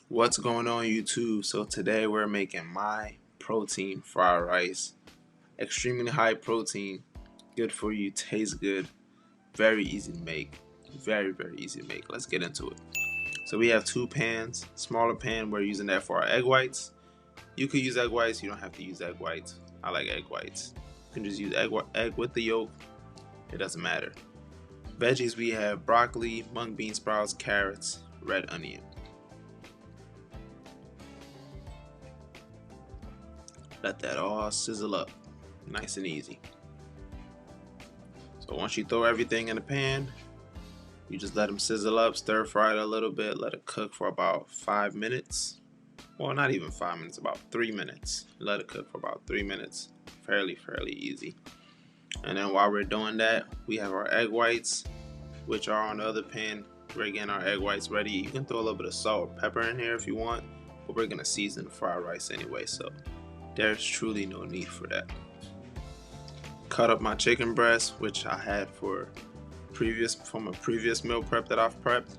What's going on YouTube? So today we're making my protein fried rice. Extremely high protein, good for you, tastes good, very easy to make. Very easy to make. Let's get into it. So we have two pans. Smaller pan, we're using that for our egg whites. You could use egg whites, you don't have to use egg whites. I like egg whites. You can just use egg with the yolk. It doesn't matter. Veggies, we have broccoli, mung bean sprouts, carrots, red onion. Let that all sizzle up, nice and easy. So once you throw everything in the pan, you just let them sizzle up, stir fry it a little bit, let it cook for about 5 minutes. Well, not even 5 minutes, about 3 minutes. Let it cook for about 3 minutes, fairly easy. And then while we're doing that, we have our egg whites, which are on the other pan. We're getting our egg whites ready. You can throw a little bit of salt or pepper in here if you want, but we're gonna season the fried rice anyway, so there's truly no need for that. Cut up my chicken breast, which I had from a previous meal prep that I've prepped.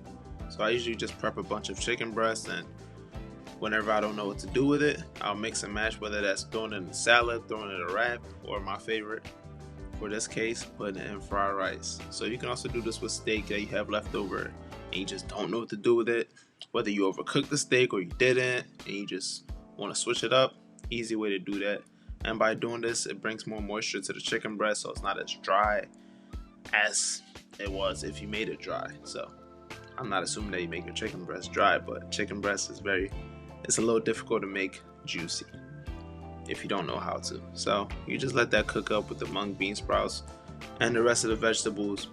So I usually just prep a bunch of chicken breasts, and whenever I don't know what to do with it, I'll mix and match, whether that's throwing it in a salad, throwing it in a wrap, or my favorite for this case, putting it in fried rice. So you can also do this with steak that you have left over and you just don't know what to do with it. Whether you overcooked the steak or you didn't and you just want to switch it up, easy way to do that. And by doing this, it brings more moisture to the chicken breast, so it's not as dry as it was if you made it dry. So I'm not assuming that you make your chicken breast dry, but chicken breast is it's a little difficult to make juicy if you don't know how to. So you just let that cook up with the mung bean sprouts and the rest of the vegetables.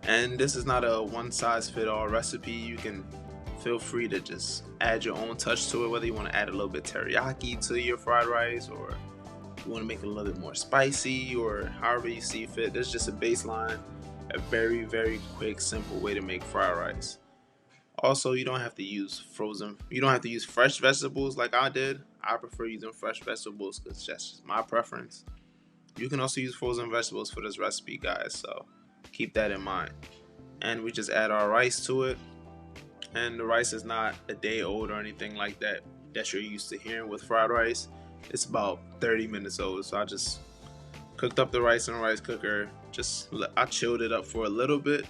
And this is not a one size fit all recipe. You can feel free to just add your own touch to it, whether you want to add a little bit teriyaki to your fried rice, or you want to make it a little bit more spicy, or however you see fit. There's just a baseline, a very quick, simple way to make fried rice. Also, you don't have to use fresh vegetables like I did. I prefer using fresh vegetables because that's just my preference. You can also use frozen vegetables for this recipe, guys, so keep that in mind. And we just add our rice to it. And the rice is not a day old or anything like that you're used to hearing with fried rice. It's about 30 minutes old. So I just cooked up the rice in a rice cooker. I chilled it up for a little bit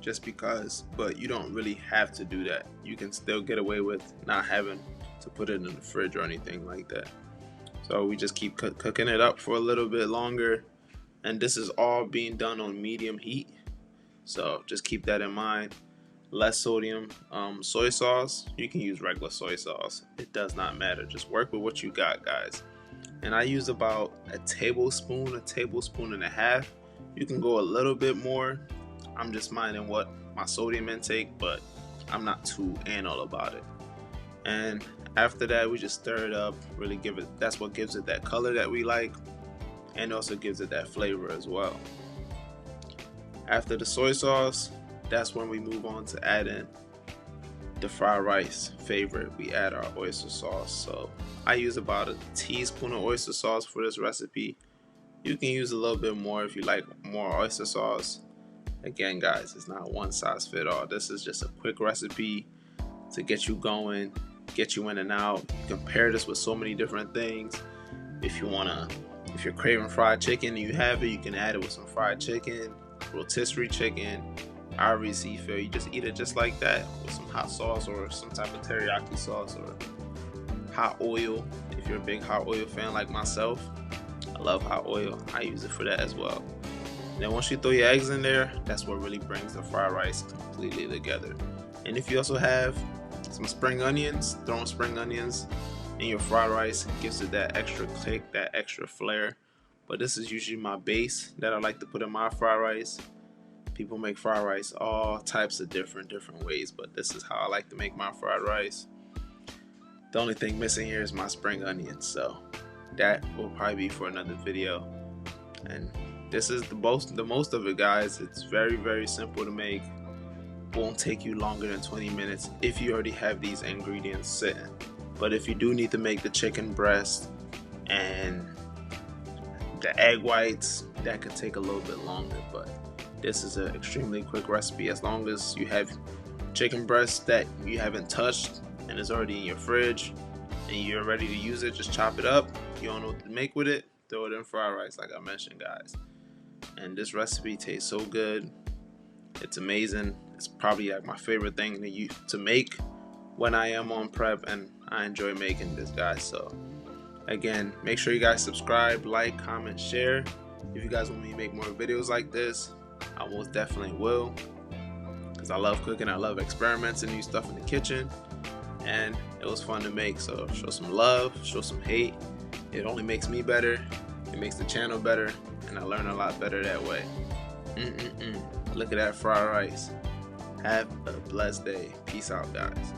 just because, but you don't really have to do that. You can still get away with not having to put it in the fridge or anything like that. So we just keep cooking it up for a little bit longer. And this is all being done on medium heat. So just keep that in mind. Less sodium soy sauce. You can use regular soy sauce. It does not matter. Just work with what you got, guys. And I use about a tablespoon and a half. You can go a little bit more. I'm just minding what my sodium intake, but I'm not too anal about it. And after that, we just stir it up, really that's what gives it that color that we like, and also gives it that flavor as well. After the soy sauce, that's when we move on to add in the fried rice favorite. We add our oyster sauce. So I use about a teaspoon of oyster sauce for this recipe. You can use a little bit more if you like more oyster sauce. Again, guys, it's not one size fit all. This is just a quick recipe to get you going, get you in and out. You can pair this with so many different things. If you're craving fried chicken and you have it, you can add it with some fried chicken, rotisserie chicken, however you see fit. You just eat it just like that with some hot sauce or some type of teriyaki sauce or hot oil. If you're a big hot oil fan like myself, I love hot oil. I use it for that as well. And then once you throw your eggs in there, that's what really brings the fried rice completely together. And if you also have some spring onions, throwing spring onions in your fried rice gives it that extra kick, that extra flair. But this is usually my base that I like to put in my fried rice. People make fried rice all types of different ways, but this is how I like to make my fried rice. The only thing missing here is my spring onions, so that will probably be for another video. And this is the most of it, guys. It's very simple to make. Won't take you longer than 20 minutes if you already have these ingredients sitting. But if you do need to make the chicken breast and the egg whites, that could take a little bit longer, but this is an extremely quick recipe. As long as you have chicken breast that you haven't touched and it's already in your fridge and you're ready to use it, just chop it up. You don't know what to make with it, throw it in fried rice like I mentioned, guys. And this recipe tastes so good. It's amazing. It's probably like my favorite thing to make when I am on prep, and I enjoy making this, guys. So again, make sure you guys subscribe, like, comment, share. If you guys want me to make more videos like this, I most definitely will, because I love cooking. I love experimenting new stuff in the kitchen, and it was fun to make. So show some love, show some hate. It only makes me better. It makes the channel better, and I learn a lot better that way. Look at that fried rice. Have a blessed day. Peace out, guys.